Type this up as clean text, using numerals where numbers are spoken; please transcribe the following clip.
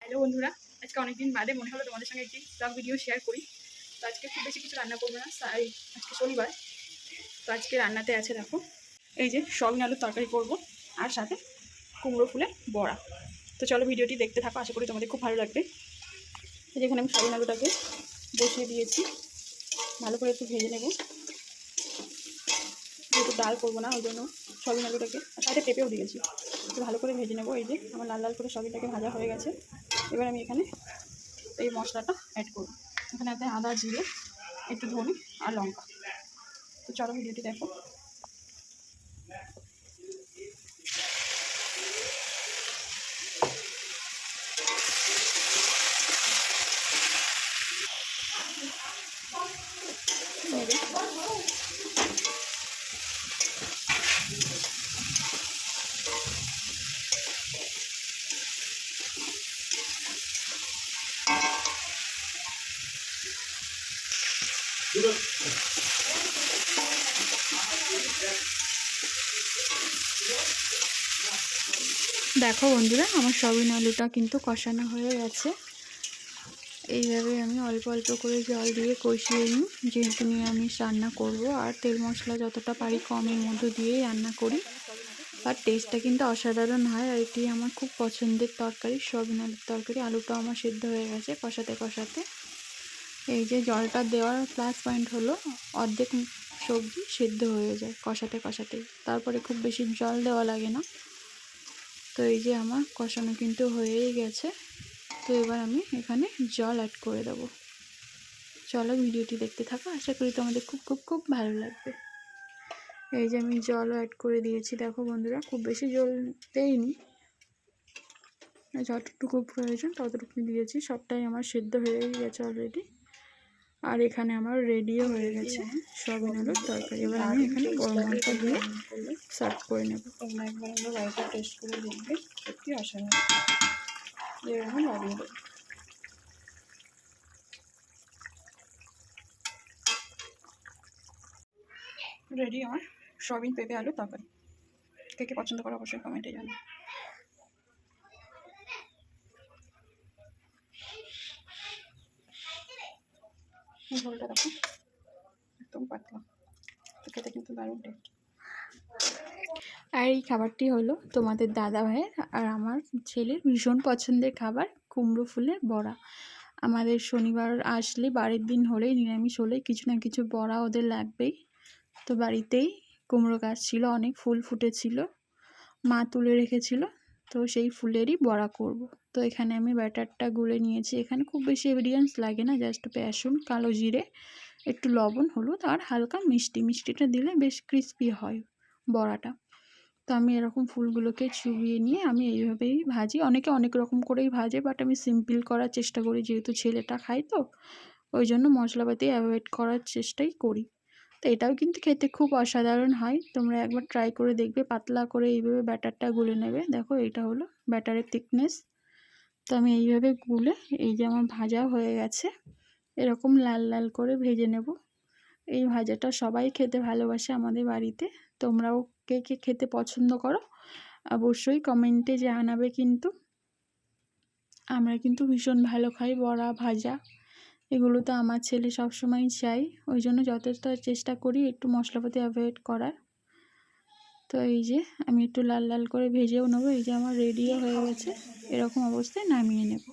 Hello বন্ধুরা, আজকে অনেকদিন বাদে মনে হলো তোমাদের সঙ্গে একটি ব্লগ ভিডিও শেয়ার করি। তো আজকে খুব বেশি কিছু রান্না করবো না, আজকে শনিবার। তো আজকে রান্নাতে আছে দেখো এই যে সয়াবিন আলুর তরকারি করবো আর সাথে কুমড়ো ফুলের বড়া। তো চলো ভিডিওটি দেখতে থাকো, আশা করি তোমাদের খুব ভালো লাগবে। এই যেখানে আমি সয়াবিন আলুটাকে বসিয়ে দিয়েছি, ভালো করে একটু ভেজে নেব, যেহেতু ডাল করবো না ওই জন্য সয়াবিন আলুটাকে আর সাথে পেঁপেও দিয়েছি, একটু ভালো করে ভেজে নেবো। এই যে আমার লাল লাল করে সয়াবিনটাকে ভাজা হয়ে গেছে। এবার আমি এখানে এই মশলাটা অ্যাড করব। এখানে আছে আদা, জিরে, একটু ধনে আর লঙ্কা। তো চলো ভিডিওটি দেখো। দেখো বন্ধুরা, আমার সয়াবিন আলুটা কিন্তু কষানো হয়ে গেছে। এইভাবে আমি অল্প অল্প করে জল দিয়ে কষিয়ে নিই, যেহেতু নিরামিষ রান্না করব আর তেল মশলা যতটা পারি কমের মধ্যে দিয়েই রান্না করি। আর টেস্টটা কিন্তু অসাধারণ হয়। আর এটি আমার খুব পছন্দের তরকারি, সয়াবিন আলুর তরকারি। আলুটাও আমার সিদ্ধ হয়ে গেছে কষাতে কষাতে। এই যে জলটা দেওয়ার প্লাস পয়েন্ট হলো অর্ধেক সবজি সিদ্ধ হয়ে যায় কষাতে কষাতে, তারপরে খুব বেশি জল দেওয়া লাগে না। তো এই যে আমার কষানো কিন্তু হয়েই গেছে। তো এবার আমি এখানে জল অ্যাড করে দেবো। চলো ভিডিওটি দেখতে থাকো, আশা করি তোমাদের খুব খুব খুব ভালো লাগবে। এই যে আমি জলও অ্যাড করে দিয়েছি। দেখো বন্ধুরা, খুব বেশি জল দেইনি, যতটুকু প্রয়োজন ততটুকু দিয়েছি। সবটাই আমার সিদ্ধ হয়েই গেছে অলরেডি। আর এখানে আমার রেডিও হয়ে গেছে সয়াবিন আলুর তরকারি। এবার আমি এখানে গরম মশলা দিয়ে সার্ভ করে নেব। তোমরা একবার আমরা বাড়িতে টেস্ট করে দেখবে, সত্যি অসাধারণ। এরকম লাগিয়ে দেবো। রেডি আমার সয়াবিন পেঁপে আলুর তরকারি। কে কে পছন্দ করো অবশ্যই কমেন্টে জানো। ঝোলটা দেখো একদম পাতলা, খেতে কিন্তু দারুণ টেস্ট। আর এই খাবারটি হলো তোমাদের দাদা ভাইয়ের আর আমার ছেলের ভীষণ পছন্দের খাবার, কুমড়ো ফুলের বড়া। আমাদের শনিবার আসলে, বাড়ির দিন হলেই, নিরামিষ হলেই কিছু না কিছু বড়া ওদের লাগবেই। তো বাড়িতেই কুমড়ো গাছ ছিল, অনেক ফুল ফুটেছিল, মা তুলে রেখেছিল। তো সেই ফুলেরই বড়া করব। তো এখানে আমি ব্যাটারটা গুলে নিয়েছি। এখানে খুব বেশি ইনগ্রিডিয়েন্টস লাগে না, জাস্ট বেসন, কালো জিরে, একটু লবণ, হলুদ আর হালকা মিষ্টি। মিষ্টিটা দিলে বেশ ক্রিস্পি হয় বড়াটা। তো আমি এরকম ফুলগুলোকে চুবিয়ে নিয়ে আমি এইভাবেই ভাজি। অনেকে অনেক রকম করেই ভাজে, বাট আমি সিম্পল করার চেষ্টা করি, যেহেতু ছেলেটা খায় তো ওই জন্য মশলাপাতি অ্যাভয়েড করার চেষ্টাই করি। তো এটাও কিন্তু খেতে খুব অসাধারণ হয়, তোমরা একবার ট্রাই করে দেখবে। পাতলা করে এইভাবে ব্যাটারটা গুলে নেবে। দেখো এটা হলো ব্যাটারের থিকনেস। তো আমি এইভাবে গুলে, এই যে আমার ভাজা হয়ে গেছে, এরকম লাল লাল করে ভেজে নেব। এই ভাজাটা সবাই খেতে ভালোবাসে আমাদের বাড়িতে। তোমরাও কে কে খেতে পছন্দ করো অবশ্যই কমেন্টে জানাবে। কিন্তু আমরা কিন্তু ভীষণ ভালো খাই বড়া ভাজা, এগুলো তো আমার ছেলে সবসময় চাই, ওই জন্য যথেষ্ট চেষ্টা করি একটু মশলাপাতি অ্যাভয়েড করার। তো এই যে আমি একটু লাল লাল করে ভেজেও নেবো। এই যে আমার রেডিও হয়ে গেছে, এরকম অবস্থায় নামিয়ে নেব।